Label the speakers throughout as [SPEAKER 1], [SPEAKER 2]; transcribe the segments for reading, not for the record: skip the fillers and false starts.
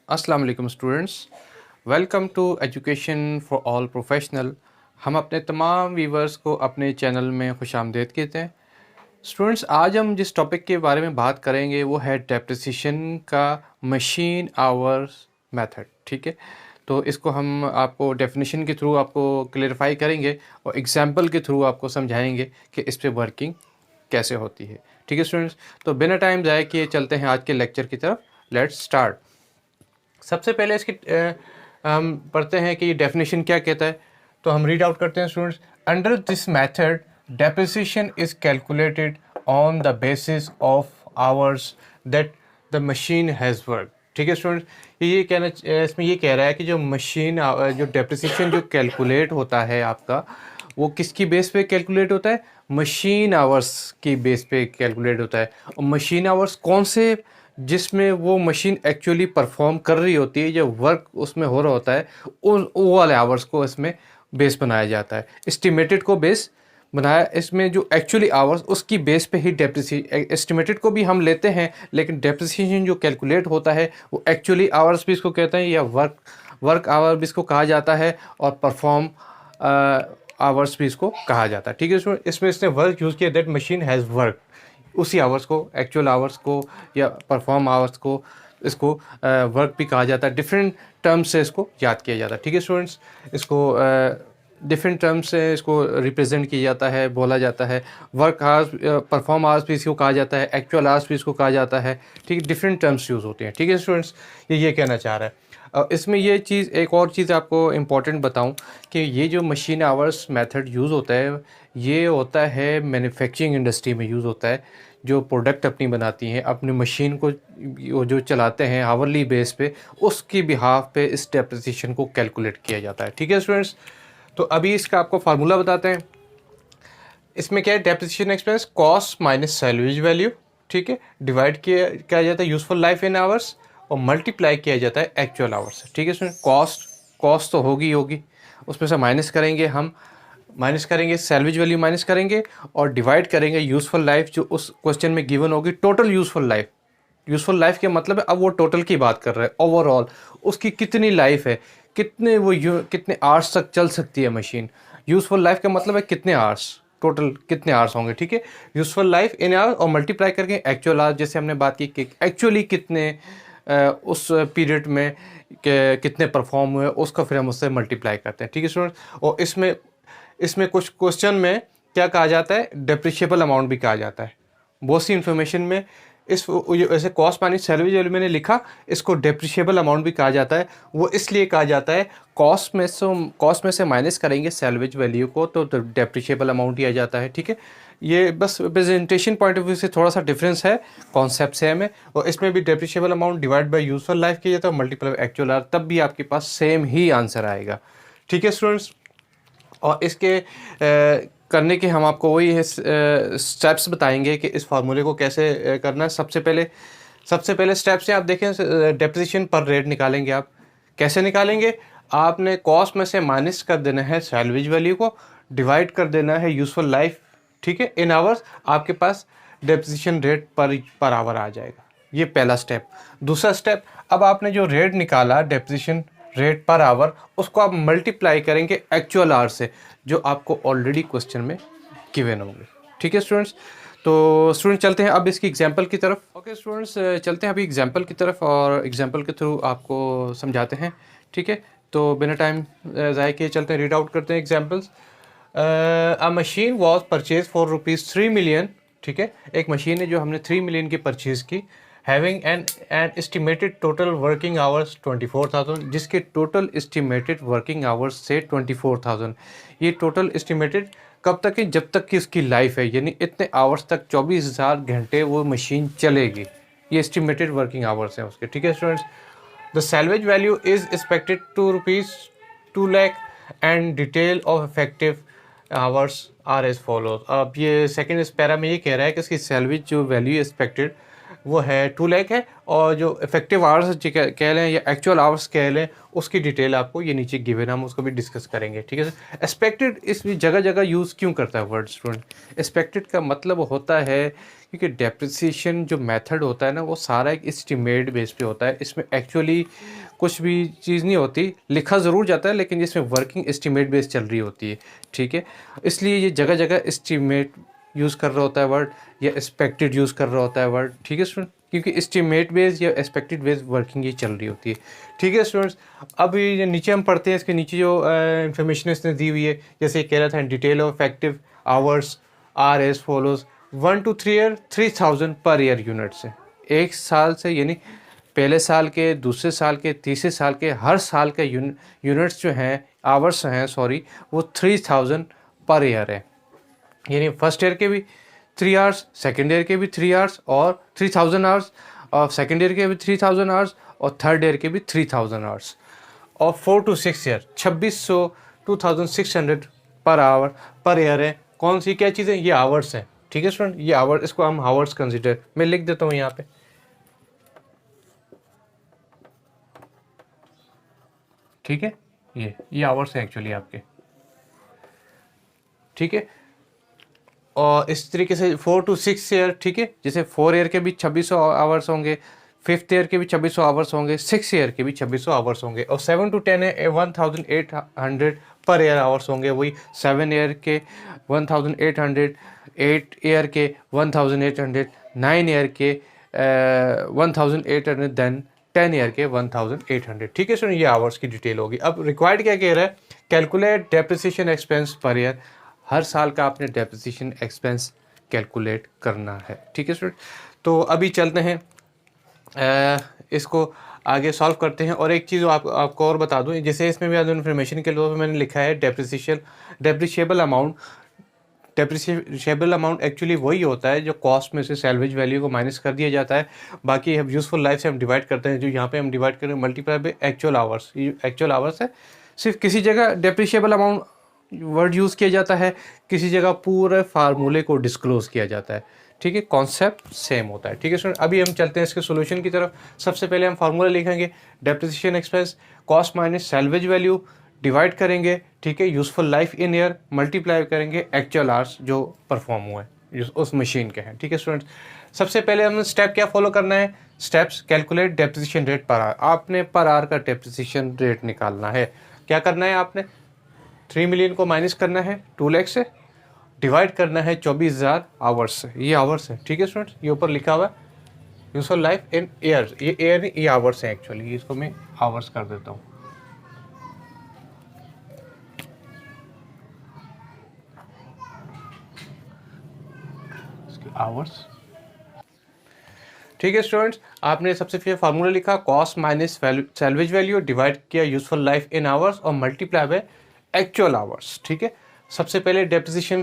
[SPEAKER 1] अस्सलाम वालेकुम students, welcome to education for all professional. हम अपने तमाम व्यूवर्स को अपने चैनल में खुशामदीद कहते हैं। स्टूडेंट्स, आज हम जिस टॉपिक के बारे में बात करेंगे वो है डेप्रिसिएशन का मशीन आवर्स मेथड। ठीक है, तो इसको हम आपको डेफिनेशन के थ्रू आपको क्लेरिफाई करेंगे और एग्जांपल के थ्रू आपको समझाएंगे कि इस पे वर्किंग कैसे होती है। ठीक है स्टूडेंट्स, तो बिना टाइम ज़ाया किए चलते हैं आज के लेक्चर की तरफ। Let's start. सबसे पहले इसकी हम पढ़ते हैं कि डेफिनेशन क्या कहता है। तो हम रीड आउट करते हैं students. Under this method depreciation is calculated on the basis of hours that the machine has work. ठीक है स्टूडेंट्स, ये कहना इसमें ये कह रहा है कि जो मशीन जो डेप्रिसिएशन जो कैलकुलेट होता है आपका, वो किसकी बेस पे कैलकुलेट होता है? मशीन आवर्स की बेस पे कैलकुलेट होता है। और मशीन आवर्स कौन से? जिसमें वो मशीन एक्चुअली परफॉर्म कर रही होती है, जो वर्क उसमें हो रहा होता है, उन वो वाले आवर्स को इसमें बेस बनाया जाता है। एस्टिमेटेड को बेस बनाया, इसमें जो एक्चुअली आवर्स उसकी बेस पे ही डेप्रिसिएशन, एस्टिमेटेड को भी हम लेते हैं लेकिन डेप्रिसिएशन जो कैलकुलेट होता है वो एक्चुअली आवर्स भी इसको कहते हैं, या वर्क आवर भी इसको कहा जाता है, और परफॉर्म आवर्स भी इसको कहा जाता है। ठीक है, इसमें इसने वर्क यूज़ किया, दैट मशीन हैज़ वर्क। उसी आवर्स को, एक्चुअल आवर्स को या परफॉर्म आवर्स को, इसको वर्क भी कहा जाता है। डिफरेंट टर्म्स से इसको याद किया जाता है। ठीक है स्टूडेंट्स, इसको डिफरेंट टर्म्स से इसको रिप्रेजेंट किया जाता है, बोला जाता है। वर्क आवर्स, परफॉर्म आवर्स भी इसको कहा जाता है, एक्चुअल आवर्स भी इसको कहा जाता है। ठीक है, डिफरेंट टर्म्स यूज़ होते हैं। ठीक है स्टूडेंट्स, ये कहना चाह रहा है। इसमें ये चीज़, एक और चीज़ आपको इम्पॉर्टेंट बताऊं कि ये जो मशीन आवर्स मेथड यूज़ होता है, ये होता है मैन्युफैक्चरिंग इंडस्ट्री में यूज़ होता है। जो प्रोडक्ट अपनी बनाती हैं, अपनी मशीन को वो जो चलाते हैं हावरली बेस पे, उसकी बिहाफ पे इस डेप्रिसिएशन को कैलकुलेट किया जाता है। ठीक है स्टूडेंट्स, तो अभी इसका आपको फार्मूला बताते हैं। इसमें क्या है? Depreciation expense cost minus salvage value, ठीक है, डिवाइड किया जाता है यूजफुल लाइफ इन आवर्स, और मल्टीप्लाई किया जाता है एक्चुअल आवर्स। ठीक है स्टूडेंट, कॉस्ट तो होगी, उसमें से माइनस करेंगे हम, माइनस करेंगे सैलवेज वैल्यू, माइनस करेंगे और डिवाइड करेंगे यूज़फुल लाइफ जो उस क्वेश्चन में गिवन होगी, total useful life. Useful life के मतलब है, अब वो टोटल की बात कर रहे हैं, ओवरऑल उसकी कितनी लाइफ है, कितने आवर्स तक चल सकती है मशीन। यूज़फुल लाइफ का मतलब है कितने आवर्स, टोटल कितने आवर्स होंगे। ठीक है, यूज़फुल लाइफ इन आवर और मल्टीप्लाई करके एक्चुअल आवर्स, जैसे हमने बात की कि एक्चुअली कितने उस पीरियड में कितने परफॉर्म हुए, उसको फिर हम उससे मल्टीप्लाई करते हैं। ठीक है स्टूडेंट, और इसमें कुछ क्वेश्चन में क्या कहा जाता है? डेप्रिशिएबल अमाउंट भी कहा जाता है। बहुत सी इन्फॉर्मेशन में ऐसे कॉस्ट माइनस सैलरी जो मैंने लिखा, इसको डेप्रिशिएबल अमाउंट भी कहा जाता है। वो इसलिए कहा जाता है, कॉस्ट में से माइनस करेंगे सैलवेज वैल्यू को, तो डेप्रिशिएबल अमाउंट ही आ जाता है। ठीक है, ये बस प्रेजेंटेशन पॉइंट ऑफ व्यू से थोड़ा सा डिफरेंस है, कॉन्सेप्ट सेम है। और इसमें भी depreciable amount divide by useful life किया जाता है, मल्टीप्लाई एक्चुअल आवर, तब भी आपके पास सेम ही आंसर आएगा। ठीक है स्टूडेंट्स, और इसके करने के हम आपको वही स्टेप्स बताएंगे कि इस फार्मूले को कैसे करना है। सबसे पहले स्टेप से आप देखें, डेप्रिसिएशन पर रेट निकालेंगे। आप कैसे निकालेंगे? आपने कॉस्ट में से माइनस कर देना है सैलवेज वैल्यू को, डिवाइड कर देना है यूजफुल लाइफ, ठीक है, इन आवर्स, आपके पास डेप्रिसिएशन रेट पर आवर आ जाएगा। ये पहला स्टेप। दूसरा स्टेप, अब आपने जो रेट निकाला डेप्रिसिएशन रेट पर आवर, उसको आप मल्टीप्लाई करेंगे एक्चुअल आवर से, जो आपको ऑलरेडी क्वेश्चन में गिवन होंगे। ठीक है स्टूडेंट्स, तो स्टूडेंट चलते हैं अब इसकी एग्जांपल की तरफ। ओके स्टूडेंट्स, चलते हैं अभी एग्जांपल की तरफ और एग्जांपल के थ्रू आपको समझाते हैं। ठीक है, तो बिना टाइम ज़ाया किए चलते हैं, रीड आउट करते हैं examples. A machine was purchase for ₹3 million. ठीक है, एक मशीन है जो हमने 3 मिलियन की परचेज़ की, having an estimated total working hours 24,000, जिसके टोटल एस्टिमेटेड वर्किंग आवर्स से 24,000। ये टोटल एस्टिमेटेड कब तक है? जब तक कि उसकी लाइफ है, यानी इतने आवर्स तक, 24,000 घंटे वो मशीन चलेगी। ये एस्टिमेटेड वर्किंग आवर्स हैं उसके। ठीक है students, the salvage value is expected to ₹2 lakh and detail of effective hours are as follows. अब ये सेकेंड इस पैरा में ये कह रहा है कि इसकी सैलवेज जो वैल्यू एक्सपेक्टेड वो है 2 लाख है, और जो इफेक्टिव आवर्स कह लें या एक्चुअल आवर्स कह लें, उसकी डिटेल आपको ये नीचे गिवन, हम उसको भी डिस्कस करेंगे, ठीक है सर। एक्सपेक्टेड इस जगह जगह यूज़ क्यों करता है वर्ड स्टूडेंट? एक्सपेक्टेड का मतलब होता है क्योंकि डेप्रिसिएशन जो मेथड होता है ना, वो सारा एक एस्टिमेट बेस पे होता है। इसमें एक्चुअली कुछ भी चीज़ नहीं होती, लिखा ज़रूर जाता है लेकिन इसमें वर्किंग एस्टिमेट बेस चल रही होती है, ठीक है। इसलिए ये जगह जगह एस्टिमेट यूज़ कर रहा होता है वर्ड, या एक्सपेक्टेड यूज़ कर रहा होता है वर्ड, ठीक है स्टूडेंट, क्योंकि एस्टिमेट बेस या एक्सपेक्टेड बेस वर्किंग ये चल रही होती है, ठीक है स्टूडेंट्स। अब ये नीचे हम पढ़ते हैं, इसके नीचे जो इन्फॉर्मेशन इसने दी हुई है, जैसे कह रहा था detail of effective hours are as follows 1 to 3 year 3000 per year unit से, एक साल से, यानी पहले साल के, दूसरे साल के, तीसरे साल के, हर साल के यूनिट्स जो हैं, आवर्स हैं सॉरी, वो 3000 पर ईयर है। यानी फर्स्ट ईयर के भी 3 आवर्स, सेकेंड ईयर के भी 3 आवर्स और 3000 आवर्स, और सेकेंड ईयर के भी 3000 आवर्स, और थर्ड ईयर के भी 3000 आवर्स, और 4 to 6 year 2600 2600 per hour per year है। कौन सी क्या चीज़ें? ये आवर्स हैं, ठीक है स्टूडेंट, ये आवर, इसको हम आवर्स कंसिडर, मैं लिख देता हूँ यहाँ पे, ठीक है। ये आवर्स हैं एक्चुअली आपके, ठीक है। और इस तरीके से 4 to 6 ईयर, ठीक है, जैसे 4 ईयर के भी 2600 आवर्स होंगे, 5th ईयर के भी 2600 आवर्स होंगे, 6 ईयर के भी 2600 आवर्स होंगे, और 7 to 10 है 1800 पर ईयर आवर्स होंगे, वही 7 ईयर के 1800, 8 ईयर के 1800, 9 ईयर के 1800, देन 10 ईयर के 1800, ठीक है सर। ये आवर्स की डिटेल होगी। अब रिक्वायर्ड क्या कह रहा है? Calculate depreciation expense per year, हर साल का आपने डेप्रिसिएशन एक्सपेंस कैलकुलेट करना है, ठीक है स्टूडेंट। तो अभी चलते हैं, इसको आगे सॉल्व करते हैं। और एक चीज़ आपको और बता दूं, जैसे इसमें भी इन्फॉर्मेशन के लिए मैंने लिखा है depreciable amount. Depreciable amount actually वही होता है जो कॉस्ट में से सैल्वेज वैल्यू को माइनस कर दिया जाता है, बाकी हम यूज़फुल लाइफ से हम डिवाइड करते हैं, जो यहाँ पे हम डिवाइड करें मल्टीप्लाई बाय एक्चुअल आवर्स। ये एक्चुअल आवर्स है, सिर्फ किसी जगह डेप्रिशिएबल अमाउंट वर्ड यूज़ किया जाता है, किसी जगह पूरे फार्मूले को डिस्क्लोज किया जाता है, ठीक है, कॉन्सेप्ट सेम होता है, ठीक है स्टूडेंट। अभी हम चलते हैं इसके सॉल्यूशन की तरफ। सबसे पहले हम फार्मूला लिखेंगे, depreciation expense cost minus salvage value, divide करेंगे, ठीक है, useful life in year, multiply करेंगे एक्चुअल आवर्स जो परफॉर्म हुए हैं उस मशीन के हैं, ठीक है स्टूडेंट्स। सबसे पहले हमें स्टेप क्या फॉलो करना है? Steps, calculate depreciation rate per hour. आपने पर आवर का डेप्रिसिएशन रेट निकालना है। क्या करना है? आपने 3 मिलियन को माइनस करना है 2 लाख से, डिवाइड करना है 24,000 आवर्स से, ये आवर्स है, ठीक है स्टूडेंट्स। ये ऊपर लिखा हुआ है यूजफुल लाइफ इन ईयर्स, ये ईयर नहीं, ये आवर्स है एक्चुअली, इसको मैं आवर्स कर देता हूँ। आवर्स, ठीक है स्टूडेंट्स। आपने सबसे पहले फार्मूला लिखा, cost minus salvage value, divide किया यूजफुल लाइफ इन आवर्स, और मल्टीप्लाई बाय एक्चुअल आवर्स, ठीक है। सबसे पहले डेप्रिसिएशन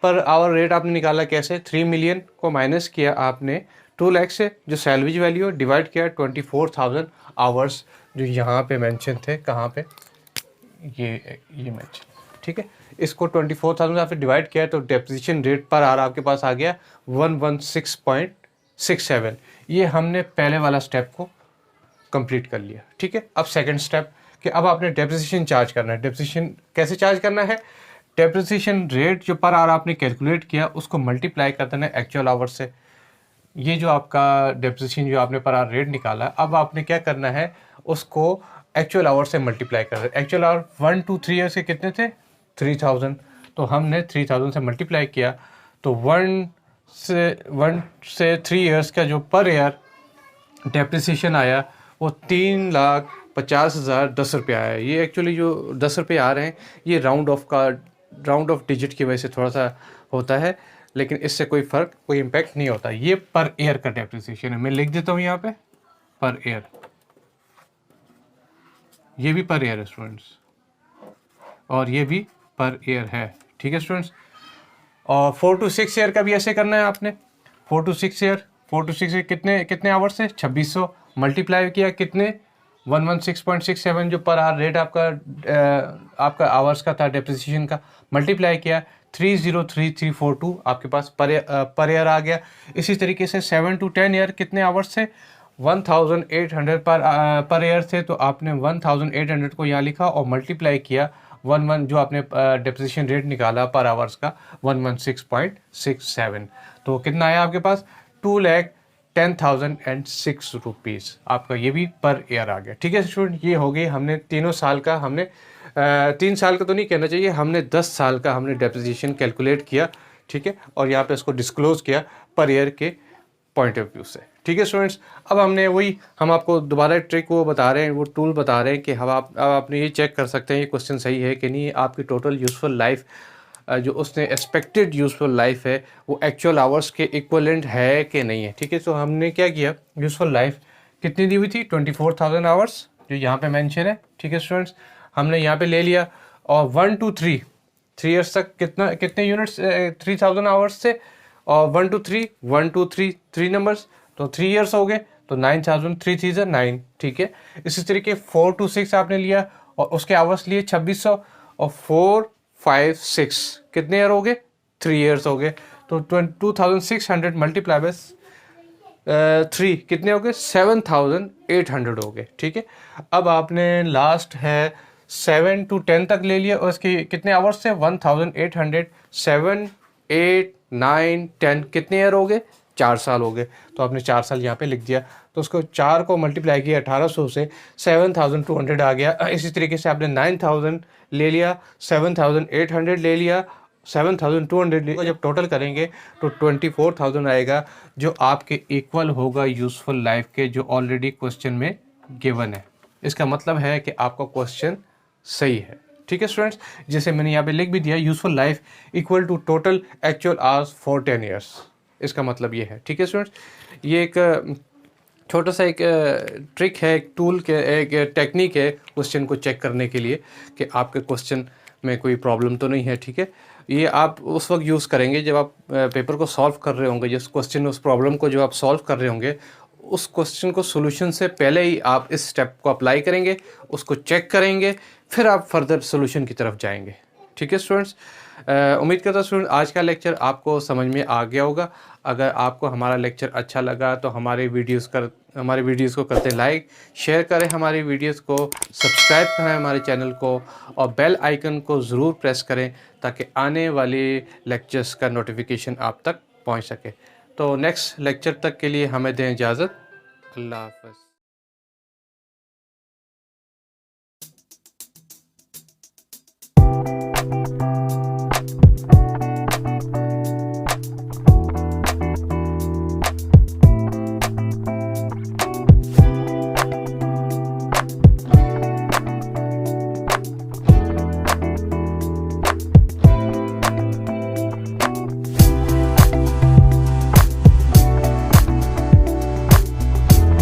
[SPEAKER 1] पर आवर रेट आपने निकाला कैसे? 3 मिलियन को माइनस किया आपने 2 लाख से, जो सैलवेज वैल्यू, डिवाइड किया 24,000 आवर्स, जो यहाँ पे मेंशन थे, कहाँ पे, ये मेंशन, ठीक है। इसको 24,000 से आपने डिवाइड किया तो डेप्रिसिएशन रेट पर आवर आपके पास आ गया 116.67। ये हमने पहले वाला स्टेप को कंप्लीट कर लिया, ठीक है। अब सेकंड स्टेप कि अब आपने डेप्रिसिएशन चार्ज करना है। डेप्रिसिएशन कैसे चार्ज करना है? डेप्रिसिएशन रेट जो पर आवर आपने कैलकुलेट किया उसको मल्टीप्लाई कर देना है एक्चुअल आवर्स से। ये जो आपका डेप्रिसिएशन जो आपने पर आवर रेट निकाला, अब आपने क्या करना है, उसको एक्चुअल आवर से मल्टीप्लाई कर देना। एक्चुअल आवर 1 to 3 ईयर से कितने थे? 3000, तो हमने 3000 से मल्टीप्लाई किया, तो 1 से 3 ईयर्स का जो पर ईयर डेप्रिसिएशन आया वो 3,50,000 10 रुपये आया। ये एक्चुअली जो 10 रुपये आ रहे हैं, ये राउंड ऑफ डिजिट की वजह से थोड़ा सा होता है, लेकिन इससे कोई फ़र्क, कोई इम्पैक्ट नहीं होता। ये पर ईयर का डेप्रिसिएशन है, मैं लिख देता हूँ यहाँ पे पर ईयर, ये भी पर ईयर है स्टूडेंट्स, और ये भी पर ईयर है, ठीक है स्टूडेंट्स। और 4 to 6 ईयर का भी ऐसे करना है आपने। 4 to 6 ईयर कितने आवर्स से? 2600 मल्टीप्लाई किया कितने? 116.67 जो पर आवर रेट आपका आवर्स का था डेप्रिसिएशन का, मल्टीप्लाई किया 303342 आपके पास पर ईयर आ गया। इसी तरीके से 7 to 10 ईयर कितने आवर्स थे, 1800 पर ईयर थे, तो आपने 1800 को यहाँ लिखा और मल्टीप्लाई किया 11 जो आपने डेप्रिसिएशन रेट निकाला पर आवर्स का 116.67, तो कितना आया आपके पास 2,10,006 रुपीज़ आपका, ये भी पर ईयर आ गया। ठीक है स्टूडेंट, ये हो गई हमने तीनों साल का, हमने 3 साल का तो नहीं कहना चाहिए, हमने 10 साल का हमने डेप्रिसिएशन कैलकुलेट किया। ठीक है, और यहाँ पे इसको डिस्क्लोज किया पर ईयर के पॉइंट ऑफ व्यू से। ठीक है स्टूडेंट्स, अब हमने वही, हम आपको दोबारा ट्रिक वो बता रहे हैं, वो टूल बता रहे हैं कि हम अब आपने ये चेक कर सकते हैं ये क्वेश्चन सही है कि नहीं, आपकी टोटल यूज़फुल लाइफ जो उसने एक्सपेक्टेड यूज़फुल लाइफ है वो एक्चुअल आवर्स के इक्वलेंट है कि नहीं है। ठीक है, तो हमने क्या किया, यूज़फुल लाइफ कितनी दी हुई थी 24,000 आवर्स जो यहाँ पे मेंशन है। ठीक है स्टूडेंट्स, हमने यहाँ पे ले लिया और 1 to 3 ईयर्स तक कितने यूनिट्स 3,000 आवर्स थे, और 1 to 3 3 नंबर्स, तो 3 ईयर्स हो गए, तो 9,000 3 3 से 9। ठीक है, इसी तरीके 4 to 6 आपने लिया और उसके आवर्स लिए 2600, और 4 5 6 कितने ईयर हो गए, 3 ईयर्स हो गए, तो 2600 मल्टीप्लाई बाय 3 कितने हो गए, 7,800 हो गए। ठीक है, अब आपने लास्ट है 7 to 10 तक ले लिया और उसके कितने आवर्स थे 1,800, 7 8 9 10 कितने ईयर हो गए, 4 साल हो गए, तो आपने 4 साल यहाँ पे लिख दिया, तो उसको 4 को मल्टीप्लाई किया 1800 से 7,200 आ गया। इसी तरीके से आपने 9,000 ले लिया, 7,800 ले लिया, 7,200 ले लिया, जब टोटल करेंगे तो 24,000 आएगा जो आपके इक्वल होगा यूज़फुल लाइफ के, जो ऑलरेडी क्वेश्चन में गिवन है। इसका मतलब है कि आपका क्वेश्चन सही है। ठीक है स्टूडेंट्स, जैसे मैंने यहाँ पे लिख भी दिया, useful life equal to total actual hours for 10 years, इसका मतलब ये है। ठीक है स्टूडेंट्स, ये एक छोटा सा एक ट्रिक है, एक टूल के एक टेक्निक है क्वेश्चन को चेक करने के लिए कि आपके क्वेश्चन में कोई प्रॉब्लम तो नहीं है। ठीक है, ये आप उस वक्त यूज़ करेंगे जब आप पेपर को सॉल्व कर रहे होंगे, जिस क्वेश्चन उस प्रॉब्लम को जो आप सॉल्व कर रहे होंगे उस क्वेश्चन को सोल्यूशन से पहले ही आप इस स्टेप को अप्लाई करेंगे, उसको चेक करेंगे, फिर आप फर्दर सोल्यूशन की तरफ जाएंगे। ठीक है स्टूडेंट्स, उम्मीद करता हूँ स्टूडेंट आज का लेक्चर आपको समझ में आ गया होगा। अगर आपको हमारा लेक्चर अच्छा लगा तो हमारे वीडियोस को करते लाइक, शेयर करें हमारी वीडियोस को, सब्सक्राइब करें हमारे चैनल को और बेल आइकन को ज़रूर प्रेस करें ताकि आने वाले लेक्चर्स का नोटिफिकेशन आप तक पहुंच सके। तो नेक्स्ट लेक्चर तक के लिए हमें दें इजाज़त। अल्लाह हाफ़िज़।